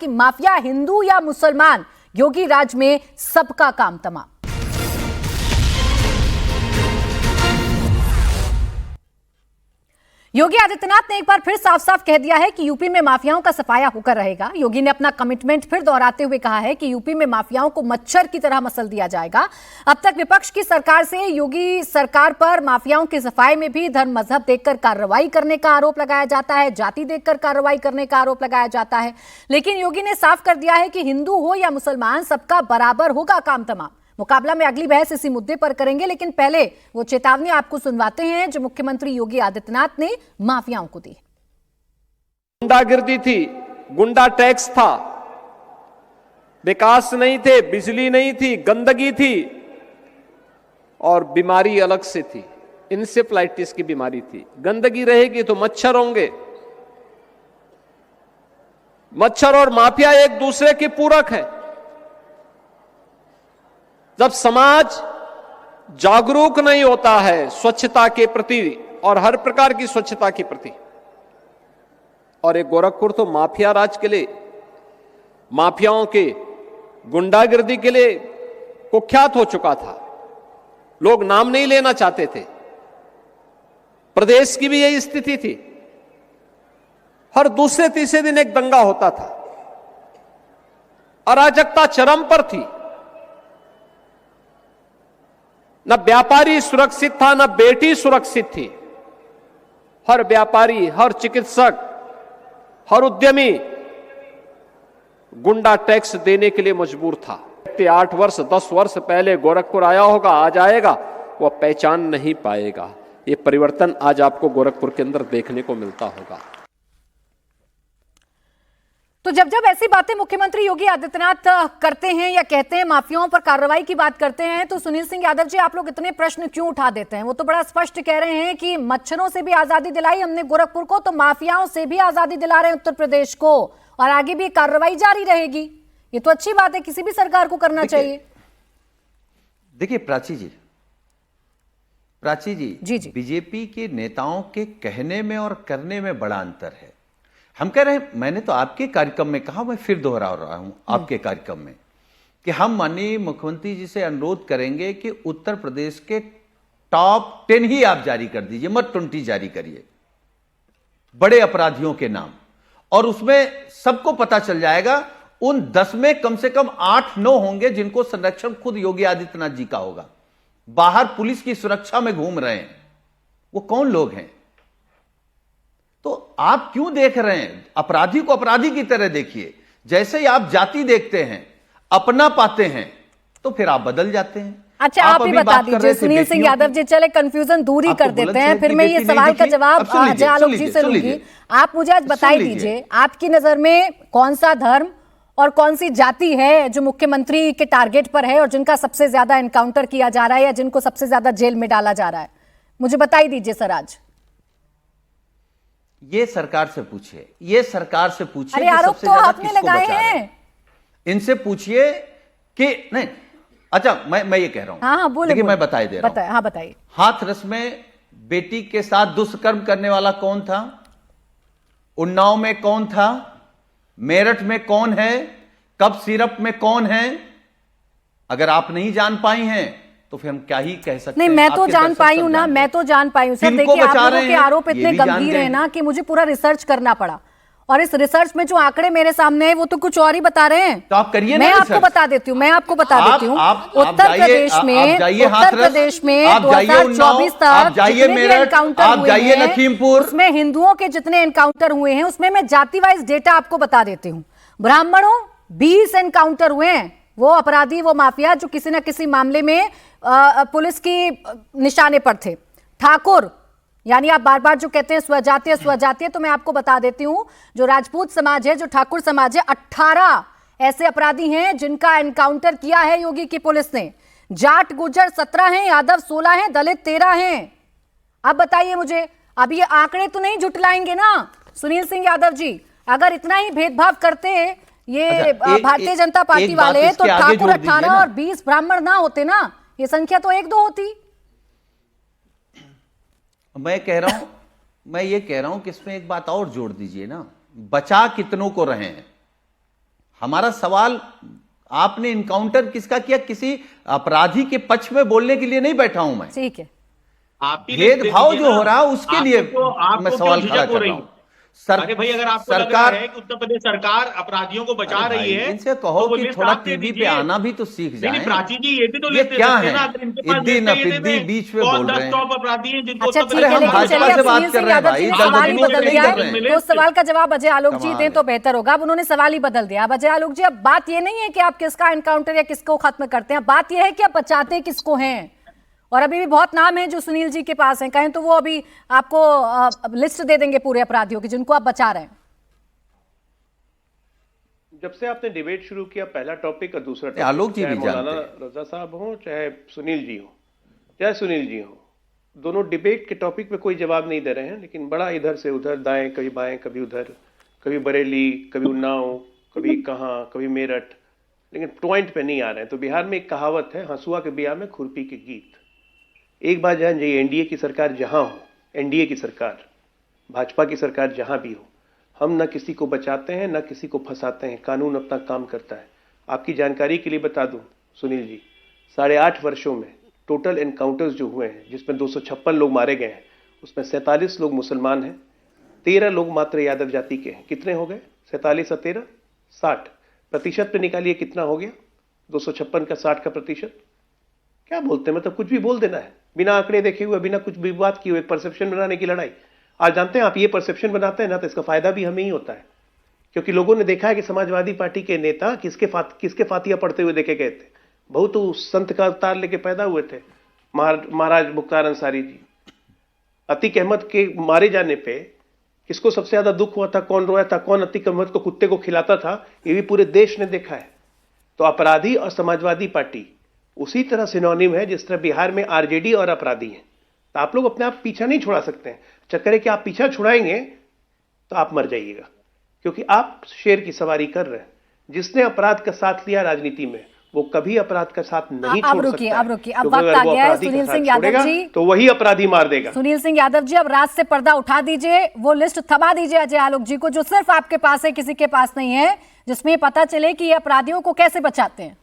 कि माफिया हिंदू या मुसलमान, योगी राज में सबका काम तमाम। योगी आदित्यनाथ ने एक बार फिर साफ साफ कह दिया है कि यूपी में माफियाओं का सफाया होकर रहेगा। योगी ने अपना कमिटमेंट फिर दोहराते हुए कहा है कि यूपी में माफियाओं को मच्छर की तरह मसल दिया जाएगा। अब तक विपक्ष की सरकार से योगी सरकार पर माफियाओं की सफाई में भी धर्म मजहब देखकर कार्रवाई करने का आरोप लगाया जाता है, जाति देखकर कार्रवाई करने का आरोप लगाया जाता है। लेकिन योगी ने साफ कर दिया है कि हिंदू हो या मुसलमान, सबका बराबर होगा काम तमाम। मुकाबला में अगली बहस इसी मुद्दे पर करेंगे, लेकिन पहले वो चेतावनी आपको सुनवाते हैं जो मुख्यमंत्री योगी आदित्यनाथ ने माफियाओं को दी। गुंडागिर्दी थी, गुंडा टैक्स था, विकास नहीं थे, बिजली नहीं थी, गंदगी थी और बीमारी अलग से थी, इंसेफ्लाइटिस की बीमारी थी। गंदगी रहेगी तो मच्छर होंगे। मच्छर और माफिया एक दूसरे के पूरक है। जब समाज जागरूक नहीं होता है स्वच्छता के प्रति और हर प्रकार की स्वच्छता के प्रति, और एक गोरखपुर तो माफिया राज के लिए, माफियाओं के गुंडागिर्दी के लिए कुख्यात हो चुका था। लोग नाम नहीं लेना चाहते थे। प्रदेश की भी यही स्थिति थी। हर दूसरे तीसरे दिन एक दंगा होता था। अराजकता चरम पर थी। न व्यापारी सुरक्षित था, न बेटी सुरक्षित थी। हर व्यापारी, हर चिकित्सक, हर उद्यमी गुंडा टैक्स देने के लिए मजबूर था। 8 वर्ष 10 वर्ष पहले गोरखपुर आया होगा, आज आएगा, वह पहचान नहीं पाएगा। ये परिवर्तन आज आपको गोरखपुर के अंदर देखने को मिलता होगा। तो जब जब ऐसी बातें मुख्यमंत्री योगी आदित्यनाथ करते हैं या कहते हैं, माफियाओं पर कार्रवाई की बात करते हैं, तो सुनील सिंह यादव जी, आप लोग इतने प्रश्न क्यों उठा देते हैं? वो तो बड़ा स्पष्ट कह रहे हैं कि मच्छरों से भी आजादी दिलाई हमने गोरखपुर को, तो माफियाओं से भी आजादी दिला रहे हैं उत्तर प्रदेश को, और आगे भी कार्रवाई जारी रहेगी। ये तो अच्छी बात है, किसी भी सरकार को करना चाहिए। देखिए प्राची जी, जी जी, बीजेपी के नेताओं के कहने में और करने में बड़ा अंतर है। हम कह रहे हैं, मैंने तो आपके कार्यक्रम में कहा, मैं फिर दोहरा रहा हूं आपके कार्यक्रम में, कि हम माननीय मुख्यमंत्री जी से अनुरोध करेंगे कि उत्तर प्रदेश के टॉप 10 ही आप जारी कर दीजिए, मत 20 जारी करिए, बड़े अपराधियों के नाम, और उसमें सबको पता चल जाएगा। उन 10 में कम से कम 8-9 होंगे जिनको संरक्षण खुद योगी आदित्यनाथ जी का होगा। बाहर पुलिस की सुरक्षा में घूम रहे हैं, वो कौन लोग हैं? तो आप क्यों देख रहे हैं? अपराधी को अपराधी की तरह देखिए। जैसे ही आप जाति देखते हैं, अपना पाते हैं, तो फिर आप बदल जाते हैं। अच्छा, आप ही बता दीजिए सुनील सिंह यादव जी, चले कंफ्यूजन दूर ही कर देते हैं, फिर मैं ये सवाल का जवाब अजय आलोक जी से लूंगी। आप मुझे आज बताई दीजिए, आपकी नजर में कौन सा धर्म और कौन सी जाति है जो मुख्यमंत्री के टारगेट पर है और जिनका सबसे ज्यादा एनकाउंटर किया जा रहा है या जिनको सबसे ज्यादा जेल में डाला जा रहा है? मुझे बताई दीजिए सर आज। ये सरकार से पूछिए, ये सरकार से पूछिए। अरे आरोप तो आपने लगाए हैं, इनसे पूछिए कि नहीं। अच्छा, मैं ये कह रहा हूं। हाँ बोले, देखिए मैं बताई दे रहा हूं। हाँ बताइए। हाथरस में बेटी के साथ दुष्कर्म करने वाला कौन था? उन्नाव में कौन था? मेरठ में कौन है? कब सिरप में कौन है? अगर आप नहीं जान पाई हैं तो फिर हम क्या ही कह सकते हैं? नहीं, मैं तो जान पाई हूं ना, मैं तो जान पाई हूं सर। देखिए, आप लोगों के आरोप इतने गंभीर हैं ना कि मुझे पूरा रिसर्च करना पड़ा, और इस रिसर्च में जो आंकड़े मेरे सामने है वो तो कुछ और ही बता रहे हैं। तो आप करिए ना। मैं आपको बता देती हूँ, उत्तर प्रदेश में 2024 तक जितने भी एनकाउंटर हुए हैं, लखीमपुर, उसमें हिंदुओं के जितने एनकाउंटर हुए हैं उसमें मैं जाति वाइज डेटा आपको बता देती हूँ। ब्राह्मणों 20 एनकाउंटर हुए हैं। वो अपराधी, वो माफिया जो किसी न किसी मामले में पुलिस की निशाने पर थे। ठाकुर, यानी आप बार बार जो कहते हैं स्वजातीय स्वजातीय, तो मैं आपको बता देती हूं, जो राजपूत समाज है, जो ठाकुर समाज है, 18 ऐसे अपराधी हैं जिनका एनकाउंटर किया है योगी की पुलिस ने। जाट गुर्जर 17 हैं, यादव 16 हैं, दलित 13 हैं। अब बताइए मुझे, अब ये आंकड़े तो नहीं झुटलाएंगे ना सुनील सिंह यादव जी? अगर इतना ही भेदभाव करते ये भारतीय जनता पार्टी वाले, तो ठाकुर 18 और 20 ब्राह्मण ना होते ना, ये संख्या तो 1-2 होती। मैं ये कह रहा हूं कि इसमें एक बात और जोड़ दीजिए ना, बचा कितनों को रहे हैं। हमारा सवाल, आपने इनकाउंटर किसका किया? किसी अपराधी के पक्ष में बोलने के लिए नहीं बैठा हूं मैं। ठीक है, भेदभाव जो हो रहा है उसके लिए मैं सवाल खड़ा कर रहा हूं। अरे भाई, अगर आपको लग रहा है कि उत्तर प्रदेश सरकार अपराधियों को बचा रही है, इनसे कहो तो कि लिस्ट थोड़ा आप दे टीवी पे दीजिए। आना भी तो सीख जाएं। नहीं, प्राची जी, ये भी तो ये लिस्ट दे क्या सकते हैं है? ना, अगर इनके पास इद्दी लिस्ट न है, ये दे पिद्दी दें। बीच में कौन बोल 10 रहे हैं। टॉप अपराधी हैं जिनको अच्छा उत्तर ठीक है, प्रदेश लेकिन भाजपा चलिए से अब बात सुनील कर सिंह रहे हैं यादव भाई, जी ने दल सवाल ही बदलू बदल नहीं दिया कर है, रहे हैं। तो उस सवाल का जवाब अजय आलोक जी कमाल दें है। तो बेहतर होगा। अब उन्होंने सवाल ही बदल दिया। अब अजय आलोक जी, अब बात ये नहीं है कि आप किसका एनकाउंटर या किसको खत्म करते हैं, बात यह है कि आप बचाते किसको हैं। और अभी भी बहुत नाम है जो सुनील जी के पास हैं, कहें तो वो अभी आपको लिस्ट दे देंगे पूरे अपराधियों की जिनको आप बचा रहे हैं। जब से आपने डिबेट शुरू किया, पहला टॉपिक और दूसरा टॉपिक, आलोक जी चाहे भी मौलाना जानते रजा साहब हो, चाहे सुनील जी हो, दोनों डिबेट के टॉपिक पे कोई जवाब नहीं दे रहे हैं, लेकिन बड़ा इधर से उधर, दाएं कभी बाएं, कभी उधर, कभी बरेली, कभी उन्नाव, कभी कहाँ, कभी मेरठ, लेकिन पॉइंट पे नहीं आ रहे हैं। तो बिहार में एक कहावत है, हंसुआ के बिया में खुरपी के गीत। एक बात जान जाइए, एनडीए की सरकार जहां हो, एनडीए की सरकार, भाजपा की सरकार जहां भी हो, हम न किसी को बचाते हैं न किसी को फंसाते हैं, कानून अपना काम करता है। आपकी जानकारी के लिए बता दूं सुनील जी, 8.5 वर्षों में टोटल एनकाउंटर्स जो हुए हैं, जिसमें 256 लोग मारे गए हैं, उसमें 47 लोग मुसलमान हैं, 13 लोग मात्र यादव जाति के हैं। कितने हो गए? 47 और 13 60 प्रतिशत पे निकालिए कितना हो गया? 256 का 60 का प्रतिशत। क्या बोलते हैं, मतलब कुछ भी बोल देना है बिना आंकड़े देखे हुए, बिना कुछ भी बात किए हुए, परसेप्शन बनाने की लड़ाई। आज जानते हैं आप, ये परसेप्शन बनाते हैं ना, तो इसका फायदा भी हमें ही होता है, क्योंकि लोगों ने देखा है कि समाजवादी पार्टी के नेता किसके फातिया पढ़ते हुए देखे गए थे। बहुत उस संत का अवतार लेके पैदा हुए थे महाराज मुख्तार अंसारी जी। अतीक अहमद के मारे जाने पे किसको सबसे ज्यादा दुख हुआ था, कौन रोया था, कौन अतीक अहमद को कुत्ते को खिलाता था, ये भी पूरे देश ने देखा है। तो अपराधी और समाजवादी पार्टी उसी तरह सिनोनिम है जिस तरह बिहार में आरजेडी और अपराधी हैं। तो आप लोग अपने आप पीछा नहीं छुड़ा सकते हैं। चक्कर है कि आप पीछा छुड़ाएंगे तो आप मर जाइएगा, क्योंकि आप शेर की सवारी कर रहे हैं। जिसने अपराध का साथ लिया राजनीति में, वो कभी अपराध का साथ नहीं छोड़ सकता है। अब रुकिए, अब वक्त आ गया है। सुनील सिंह यादव जी, तो वही अपराधी मार देगा। सुनील सिंह यादव जी, अब रात से पर्दा उठा दीजिए, वो लिस्ट थमा दीजिए अजय आलोक जी को, जो सिर्फ आपके पास है, किसी के पास नहीं है, जिसमें पता चले कि ये अपराधियों को कैसे बचाते हैं।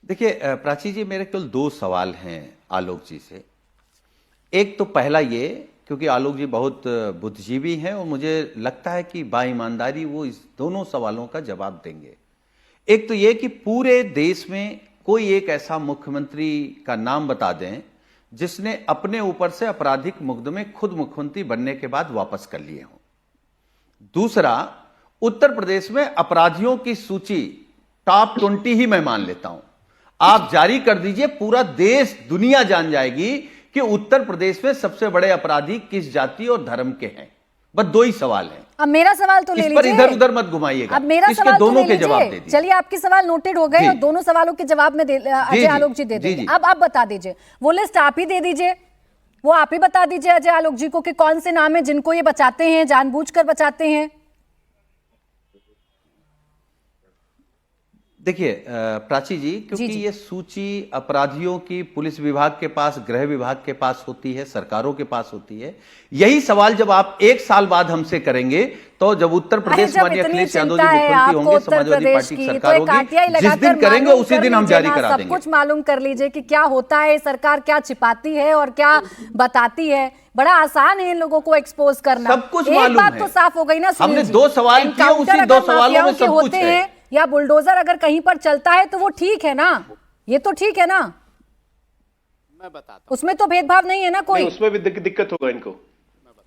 देखिए प्राची जी, मेरे केवल 2 सवाल हैं आलोक जी से। एक तो पहला ये, क्योंकि आलोक जी बहुत बुद्धिजीवी हैं और मुझे लगता है कि बाईमानदारी वो इस दोनों सवालों का जवाब देंगे। एक तो ये कि पूरे देश में कोई एक ऐसा मुख्यमंत्री का नाम बता दें जिसने अपने ऊपर से आपराधिक मुकदमे खुद मुख्यमंत्री बनने के बाद वापस कर लिए हों। दूसरा, उत्तर प्रदेश में अपराधियों की सूची टॉप 20 ही मैं मान लेता हूं, आप जारी कर दीजिए, पूरा देश दुनिया जान जाएगी कि उत्तर प्रदेश में सबसे बड़े अपराधी किस जाति और धर्म के हैं। बस 2 ही सवाल हैं। अब मेरा सवाल तो ले लीजिए, इस पर इधर उधर मत घुमाइएगा। अब मेरा इसके सवाल दोनों तो के जवाब दे दीजिए। चलिए, आपके सवाल नोटेड हो गए और दोनों सवालों के जवाब में अजय आलोक जी दे देंगे। अब आप बता दीजिए, वो लिस्ट आप ही दे दीजिए, वो आप ही बता दीजिए अजय आलोक जी को कि कौन से नाम है जिनको ये बचाते हैं, जानबूझकर बचाते हैं। देखिए प्राची जी, क्योंकि ये सूची अपराधियों की पुलिस विभाग के पास, गृह विभाग के पास होती है, सरकारों के पास होती है। यही सवाल जब आप 1 साल बाद हमसे करेंगे, तो जब उत्तर प्रदेश माननीय अखिलेश यादव जी मुख्यमंत्री होंगे, समाजवादी पार्टी की सरकार होगी, जिस दिन करेंगे उसी दिन हम जारी करा देंगे। सब कुछ मालूम कर लीजिए कि क्या होता है, सरकार क्या छिपाती है और क्या बताती है। बड़ा आसान है इन लोगों को एक्सपोज करना। सब कुछ मालूम है। एक बात तो साफ हो गई ना, हमने 2 सवाल किए, उसी 2 सवालों में सब कुछ है। या बुलडोजर अगर कहीं पर चलता है तो वो ठीक है ना, ये तो ठीक है ना, मैं बताता हूं, उसमें तो भेदभाव नहीं है ना कोई। उसमें भी दिक्कत होगा इनको।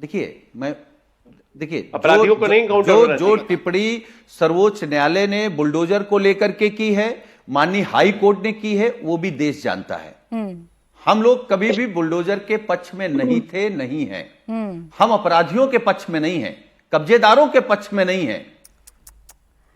देखिए अपराधियों को नहीं काउंटर जो टिप्पणी सर्वोच्च न्यायालय ने बुलडोजर को लेकर के की है, माननीय हाई कोर्ट ने की है, वो भी देश जानता है। हम लोग कभी भी बुलडोजर के पक्ष में नहीं थे, नहीं हैं। हम अपराधियों के पक्ष में नहीं हैं, कब्जेदारों के पक्ष में नहीं हैं।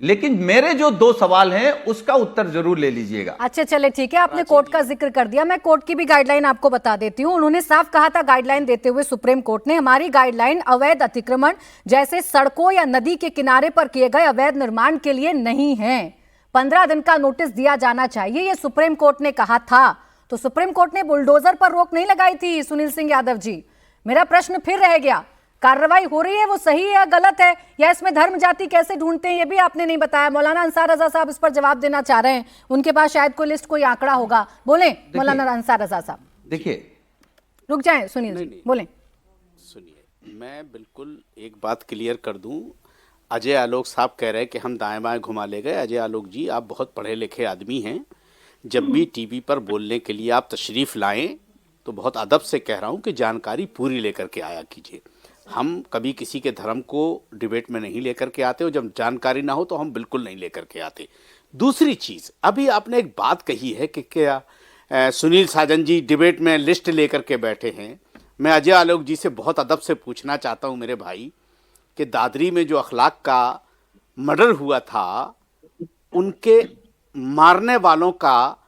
लेकिन मेरे जो 2 सवाल हैं उसका उत्तर जरूर ले लीजिएगा। अच्छा चले ठीक है, आपने कोर्ट का जिक्र कर दिया, मैं कोर्ट की भी गाइडलाइन आपको बता देती हूं। उन्होंने साफ कहा था गाइडलाइन देते हुए सुप्रीम कोर्ट ने, हमारी गाइडलाइन अवैध अतिक्रमण जैसे सड़कों या नदी के किनारे पर किए गए अवैध निर्माण के लिए नहीं है। 15 दिन का नोटिस दिया जाना चाहिए, यह सुप्रीम कोर्ट ने कहा था। तो सुप्रीम कोर्ट ने बुलडोजर पर रोक नहीं लगाई थी सुनील सिंह यादव जी। मेरा प्रश्न फिर रह गया, कार्रवाई हो रही है वो सही है या गलत है, या इसमें धर्म जाति कैसे ढूंढते हैं ये भी आपने नहीं बताया। मौलाना अंसार रजा साहब इस पर जवाब देना चाह रहे हैं, उनके पास शायद कोई लिस्ट, कोई आंकड़ा होगा। बोले मौलाना अंसार रजा साहब। देखिए, रुक जाएं सुनील जी, बोले। सुनिए, मैं बिल्कुल एक बात क्लियर कर दूं। अजय आलोक साहब कह रहे हैं कि हम दाएं बाएं घुमा ले गए। अजय आलोक जी, आप बहुत पढ़े लिखे आदमी हैं। जब भी टीवी पर बोलने के लिए आप तशरीफ़ लाएं तो बहुत अदब से कह रहा हूं कि जानकारी पूरी लेकर के आया कीजिए। हम कभी किसी के धर्म को डिबेट में नहीं लेकर के आते, और जब जानकारी ना हो तो हम बिल्कुल नहीं लेकर के आते। दूसरी चीज़, अभी आपने एक बात कही है कि क्या सुनील साजन जी डिबेट में लिस्ट लेकर के बैठे हैं। मैं अजय आलोक जी से बहुत अदब से पूछना चाहता हूं मेरे भाई, कि दादरी में जो अखलाक का मर्डर हुआ था, उनके मारने वालों का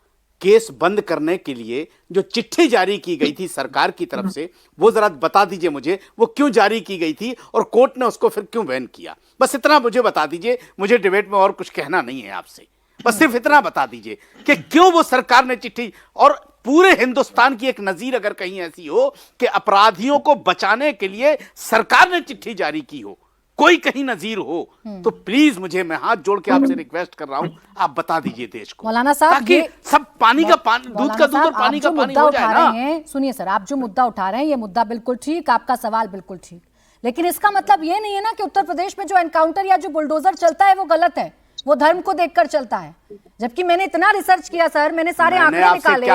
केस बंद करने के लिए जो चिट्ठी जारी की गई थी सरकार की तरफ से, वो जरा बता दीजिए मुझे, वो क्यों जारी की गई थी और कोर्ट ने उसको फिर क्यों बैन किया। बस इतना मुझे बता दीजिए। मुझे डिबेट में और कुछ कहना नहीं है आपसे, बस सिर्फ इतना बता दीजिए कि क्यों वो सरकार ने चिट्ठी, और पूरे हिंदुस्तान की एक नजीर अगर कहीं ऐसी हो कि अपराधियों को बचाने के लिए सरकार ने चिट्ठी जारी की हो, कोई कहीं नजीर हो, तो प्लीज मुझे, मैं हाथ जोड़ के आपसे रिक्वेस्ट कर रहा हूं, आप बता दीजिए देश को, मौलाना साहब, ताकि सब पानी का पानी, दूध का दूध और पानी का पानी हो जाए ना। सुनिए सर, आप जो मुद्दा उठा रहे हैं ये मुद्दा बिल्कुल ठीक, आपका सवाल बिल्कुल ठीक, लेकिन इसका मतलब ये नहीं है ना कि उत्तर प्रदेश में जो एनकाउंटर या जो बुलडोजर चलता है वो गलत है, वो धर्म को देखकर चलता है। जबकि मैंने इतना रिसर्च किया सर, मैंने सारे आंकड़े निकाले,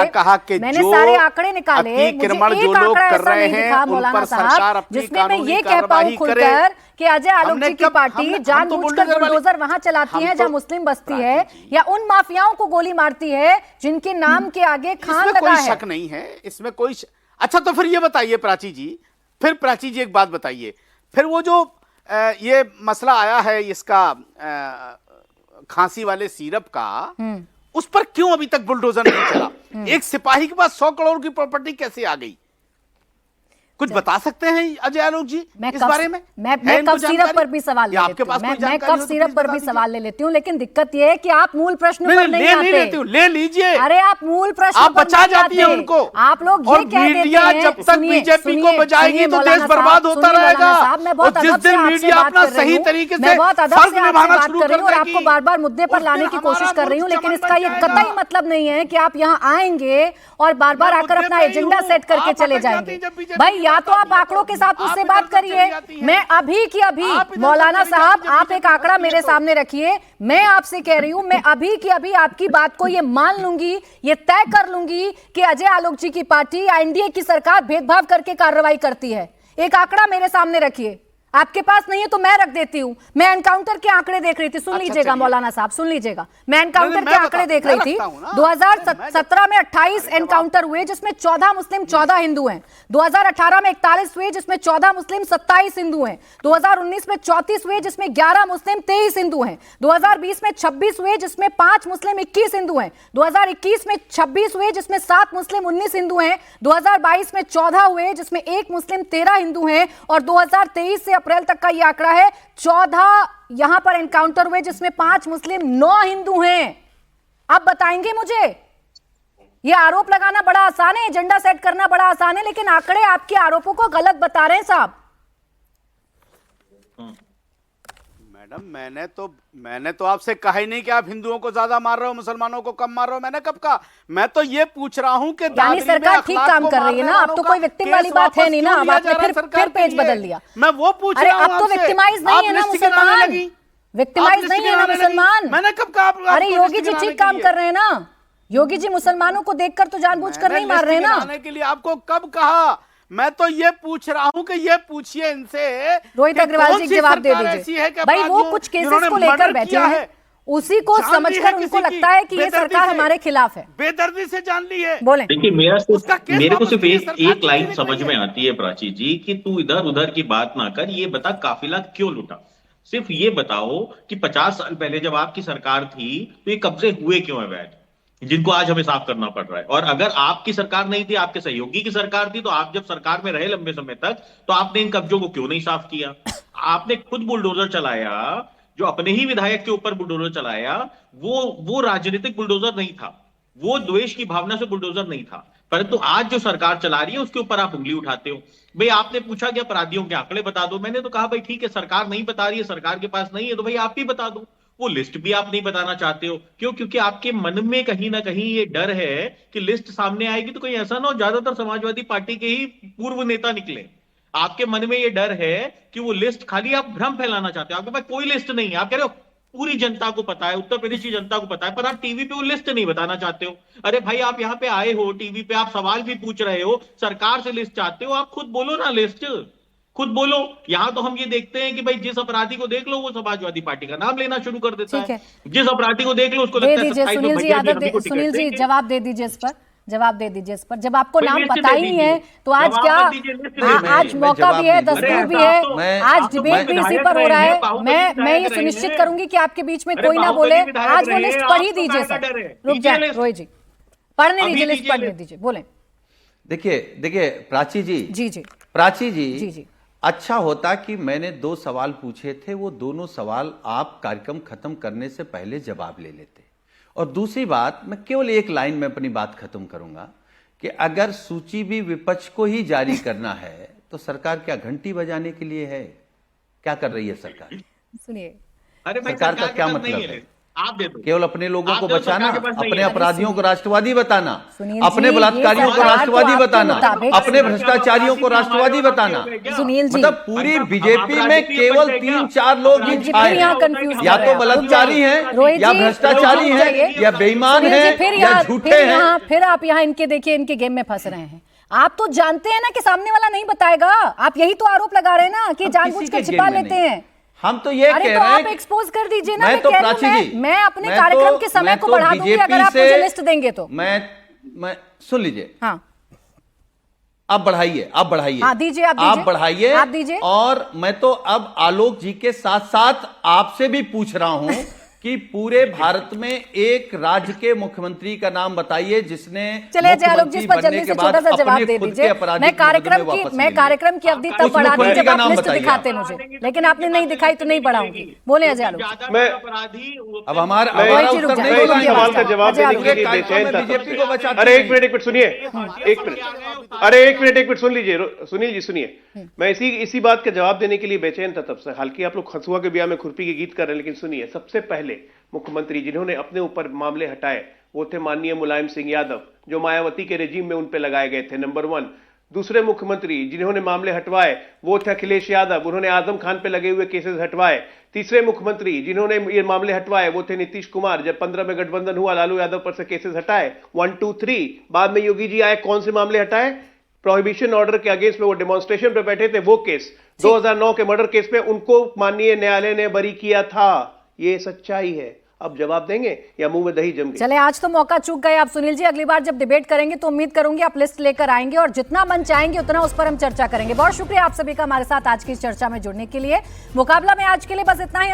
मैंने सारे आंकड़े निकाले, मुझे एक आंकड़ा ऐसा नहीं दिखा मौलाना साहब जिसमें मैं ये कह पाऊं खुलकर कि अजय आलोक जी की पार्टी जानबूझकर बुलडोजर वहां चलाती है जहां मुस्लिम बस्ती है, या उन माफियाओं को गोली मारती है जिनके नाम के आगे खान लगा है। कोई शक नहीं है इसमें, कोई अच्छा, तो फिर ये बताइए प्राची जी, फिर प्राची जी एक बात बताइए, फिर वो जो ये मसला आया है इसका खांसी वाले सिरप का, उस पर क्यों अभी तक बुलडोजर नहीं चला? एक सिपाही के पास 100 करोड़ की प्रॉपर्टी कैसे आ गई? कुछ बता सकते हैं अजय आलोक जी इस बारे में? मैं कब सिरप पर भी सवाल ले लेती हूं, मैं कब सिरप पर भी सवाल ले लेती हूँ, लेकिन दिक्कत यह है कि आप मूल प्रश्न पर नहीं आते। ले लीजिए, अरे आप मूल प्रश्न आप बचा जाती है उनको, आप लोग ये कह देते हैं जब तक बीजेपी को बचाएगी तो देश बर्बाद होता रहेगा। और जिस दिन मीडिया अपना सही तरीके से फर्ज निभाना शुरू कर देगी, आपको बार बार मुद्दे पर लाने की कोशिश कर रही हूँ, लेकिन इसका ये कतई मतलब नहीं है कि आप यहाँ आएंगे और बार बार आकर अपना एजेंडा सेट करके चले जाएंगे। भाई या तो आप आंकड़ों के साथ मुझसे बात करिए, मैं अभी की अभी, मौलाना साहब आप एक आंकड़ा मेरे सामने रखिए, मैं आपसे कह रही हूं, मैं अभी की अभी आपकी बात को ये मान लूंगी, ये तय कर लूंगी कि अजय आलोक जी की पार्टी या एनडीए की सरकार भेदभाव करके कार्रवाई करती है। एक आंकड़ा मेरे सामने रखिए, आपके पास नहीं है तो मैं रख देती हूँ। मैं एनकाउंटर के आंकड़े देख रही थी, सुन लीजिएगा मौलाना साहब, सुन लीजिएगा, मैं एनकाउंटर के आंकड़े देख रही थी। 2017 में 28 एनकाउंटर हुए जिसमें 14 मुस्लिम 14 हिंदू हैं। 2018 में 41 हुए जिसमें 14 मुस्लिम 27 हिंदू हैं। 2019 में 34 हुए जिसमें 11 मुस्लिम 23 हिंदू हैं। 2020 में 26 हुए जिसमें 5 मुस्लिम 21 हिंदू हैं। 2021 में 26 हुए जिसमें 7 मुस्लिम 19 हिंदू हैं। 2022 में 14 हुए जिसमें 1 मुस्लिम 13 हिंदू हैं। और 2023 से अप्रैल तक का ये आंकड़ा है 14 यहां पर एनकाउंटर हुए जिसमें 5 मुस्लिम 9 हिंदू हैं। आप बताएंगे मुझे? ये आरोप लगाना बड़ा आसान है, एजेंडा सेट करना बड़ा आसान है, लेकिन आंकड़े आपके आरोपों को गलत बता रहे हैं साहब। मैडम, मैंने तो आपसे कहा ही नहीं कि आप हिंदुओं को ज्यादा मार रहे हो, मुसलमानों को कम मार रहे हो। मैंने कब कहा? मैं तो ये पूछ रहा हूं कि यानी सरकार ठीक काम कर रही है ना, अब तो कोई विक्टिम वाली बात है नहीं ना, अब आपने फिर पेज बदल दिया। मैं वो पूछ रहा हूं, अब तो विक्टिमाइज नहीं है ना मुसलमान, विक्टिमाइज नहीं है ना मुसलमान। मैंने कब कहा? अरे योगी जी ठीक काम कर रहे हैं ना, योगी जी मुसलमानों को देखकर तो जानबूझकर नहीं मार रहे ना। के लिए आपको कब कहा? मैं तो ये पूछ रहा हूं कि ये पूछिए इनसे, रोहित अग्रवाल जी जवाब दे दीजिए। भाई वो कुछ केसेस को लेकर बैठे हैं, उसी को समझकर उनको लगता है कि ये सरकार हमारे खिलाफ है। बेदर्दी से जान ली है। बोले। देखिए, मेरे को सिर्फ एक लाइन समझ में आती है प्राची जी, कि तू इधर उधर की बात ना कर, ये बता काफिला क्यों लूटा। सिर्फ ये बताओ कि 50 साल पहले जब आपकी सरकार थी तो ये कब्जे हुए क्यों अवैध, जिनको आज हमें साफ करना पड़ रहा है। और अगर आपकी सरकार नहीं थी, आपके सहयोगी की सरकार थी, तो आप जब सरकार में रहे लंबे समय तक, तो आपने इन कब्जों को क्यों नहीं साफ किया? आपने खुद बुलडोजर चलाया, जो अपने ही विधायक के ऊपर बुलडोजर चलाया, वो राजनीतिक बुलडोजर नहीं था, वो द्वेष की भावना से बुलडोजर नहीं था। परंतु आज जो सरकार चला रही है उसके ऊपर आप उंगली उठाते हो। भाई आपने पूछा कि अपराधियों के आंकड़े बता दो, मैंने तो कहा भाई ठीक है, सरकार नहीं बता रही है, सरकार के पास नहीं है, तो भाई आप ही बता दो। वो लिस्ट भी आप नहीं बताना चाहते हो, क्यों? क्योंकि आपके मन में कहीं ना कहीं ये डर है कि लिस्ट सामने आएगी तो कहीं ऐसा ना हो ज्यादातर समाजवादी पार्टी के ही पूर्व नेता निकले। आपके मन में ये डर है कि वो लिस्ट, खाली आप भ्रम फैलाना चाहते हो, आपके पास कोई लिस्ट नहीं है। आप कह रहे हो पूरी जनता को पता है, उत्तर प्रदेश की जनता को पता है, पर आप टीवी पे वो लिस्ट नहीं बताना चाहते हो। अरे भाई आप यहाँ पे आए हो, टीवी पे आप सवाल भी पूछ रहे हो, सरकार से लिस्ट चाहते हो, आप खुद बोलो ना लिस्ट, खुद बोलो। यहां तो हम ये देखते हैं कि भाई जिस अपराधी को देख लो वो समाजवादी पार्टी का नाम लेना शुरू कर देता ठीक है, है। जिस अपराधी को देख लो उसको दे लगता है दीजिए 27 सुनील जी, बजट आदर भी को टिकट सुनील जी देंगे। जवाब दे दीजिए इस पर, जवाब दे दीजिए इस पर। जब आपको कोई नाम लिस्ट पता दे ही दीजिए। है तो आज जवाब क्या, मत दीजिए, लिस्ट दे दीजिए। आज मैं मौका जवाब भी है, नहीं दूंगा। दस्तूर भी अरे है, आप मैं- आज आप तो डिबेट भी इसी विधायक पर हो रहा रहे है। हैं, बाहुबली मैं विधायक ये रहे सुनिश्चित हैं। करूंगी कि आपके बीच में अरे कोई ना बाहुबली बोले। विधायक आज वो रहे लिस्ट हैं, पढ़ ही आपको दीजिए क्या सर, डर है? रुक दीजिए जाए लिस्ट। रोहित जी, पढ़ने अभी दीजिए, लिस्ट दीजिए पढ़ने लिस्ट। दीजिए, बोले। देखिए प्राची जी, जी जी प्राची जी, जी जी। अच्छा होता कि मैंने 2 सवाल पूछे थे, वो दोनों सवाल आप कार्यक्रम खत्म करने से पहले जवाब ले लेते। और दूसरी बात, मैं केवल एक लाइन में अपनी बात खत्म करूंगा कि अगर सूची भी विपक्ष को ही जारी करना है तो सरकार क्या घंटी बजाने के लिए है? क्या कर रही है सरकार? सुनिए, अरे भाई सरकार का के क्या पास मतलब नहीं है? लिस्ट, आप दे दो। केवल अपने लोगों आप को दे दो, बचाना, सरकार के पास नहीं अपने है। अपराधियों को राष्ट्रवादी बताना, सुनील अपने जी, बलात्कारियों ये को सरकार तो राष्ट्रवादी आपके बताना, मुताबिक- अपने भ्रष्टाचारियों को राष्ट्रवादी बताना। सुनील जी, मतलब पूरी अब बीजेपी में अपराधी केवल भी 3-4 लोग ही जी, फिर छाए यहाँ हैं। कंफ्यूज या तो बलात्कारी हैं, रोहित या जी, भ्रष्टाचारी रोहित जी, हैं, या बेईमान सुनील जी, हैं, फिर या यहाँ- झूठे फिर हैं। यहाँ फिर आप यहाँ इनके देखिए, इनके गेम में फंस रहे हैं। आप तो जानते हैं ना कि सामने वाला नहीं बताएगा, आप यही तो आरोप लगा रहे हैं ना कि हम जानबूझ किसी कर के छिपा गेम में लेते नहीं। हैं। हम तो ये अरे कह तो रहे आप हैं, एक्सपोज कर दीजिए ना। मैं तो कह रही हूं, प्राची जी, मैं अपने कार्यक्रम के समय को बढ़ा दूंगी अगर आप मुझे लिस्ट देंगे तो। मैं सुन लीजिए, हाँ आप बढ़ाइए, आप बढ़ाइए, हाँ, दीजिए, आप दीजिए। आप बढ़ाइए, आप दीजिए। और मैं तो अब आलोक जी के साथ साथ आपसे भी पूछ रहा हूं कि पूरे भारत में एक राज्य के मुख्यमंत्री का नाम बताइए जिसने चले जय आलोक जी, इस पर मुख्यमंत्री जल्दी बनने से के बाद छोटा सा जवाब अपने दे खुद के दीजिए। आपराधिक मैं मुकदमे वापस ले लिए। कार्यक्रम की अवधि तब उस बढ़ा दी मुख्यमंत्री जब का आप नाम लिस्ट बताइए दिखाते आप। मुझे, लेकिन आपने नहीं दिखाई तो नहीं बढ़ाऊंगी। बोले अजय आलोक जी। मैं- अब हमारा रोहित हमारा जी, रुक उत्तर जाइए, नहीं मैं रोहित इस जी, होगा। सवाल का जवाब अजय देने आलोक के पूरे लिए कार्यक्रम बेचैन में था। बीजेपी को बचाते अरे नहीं। एक मिनट सुनिए, एक मिनट सुन लीजिए सुनील जी, सुनिए। मैं इसी बात का जवाब देने के लिए बेचैन था तब से। हालांकि आप लोग हंसुआ के ब्याह में खुरपी के गीत कर रहे हैं, लेकिन सुनिए, सबसे पहले मुख्यमंत्री जिन्होंने अपने ऊपर मामले हटाए वो थे माननीय मुलायम सिंह यादव, जो मायावती के रेजिम में उन पे लगाए गए थे, नंबर 1। दूसरे मुख्यमंत्री जिन्होंने मामले हटवाए वो थे अखिलेश यादव, उन्होंने आजम खान पे लगे हुए केसेस हटवाए। तीसरे मुख्यमंत्री जिन्होंने ये मामले हटवाए वो थे नीतीश कुमार, जब 15 में गठबंधन हुआ लालू यादव पर से केसेस हटाए 1, 2, 3। बाद में योगी जी आए, कौन से मामले हटाए? प्रोहिबिशन ऑर्डर के अगेंस्ट में वो डेमोन्स्ट्रेशन पे बैठे थे, वो केस 2009 के मर्डर केस में उनको माननीय न्यायालय ने बरी किया था। ये सच्चाई है। अब जवाब देंगे या मुंह में दही जम गई? चले, आज तो मौका चूक गए आप सुनील जी। अगली बार जब डिबेट करेंगे तो उम्मीद करूंगी आप लिस्ट लेकर आएंगे और जितना मन चाहेंगे उतना उस पर हम चर्चा करेंगे। बहुत शुक्रिया आप सभी का हमारे साथ आज की चर्चा में जुड़ने के लिए। मुकाबला में आज के लिए बस इतना ही।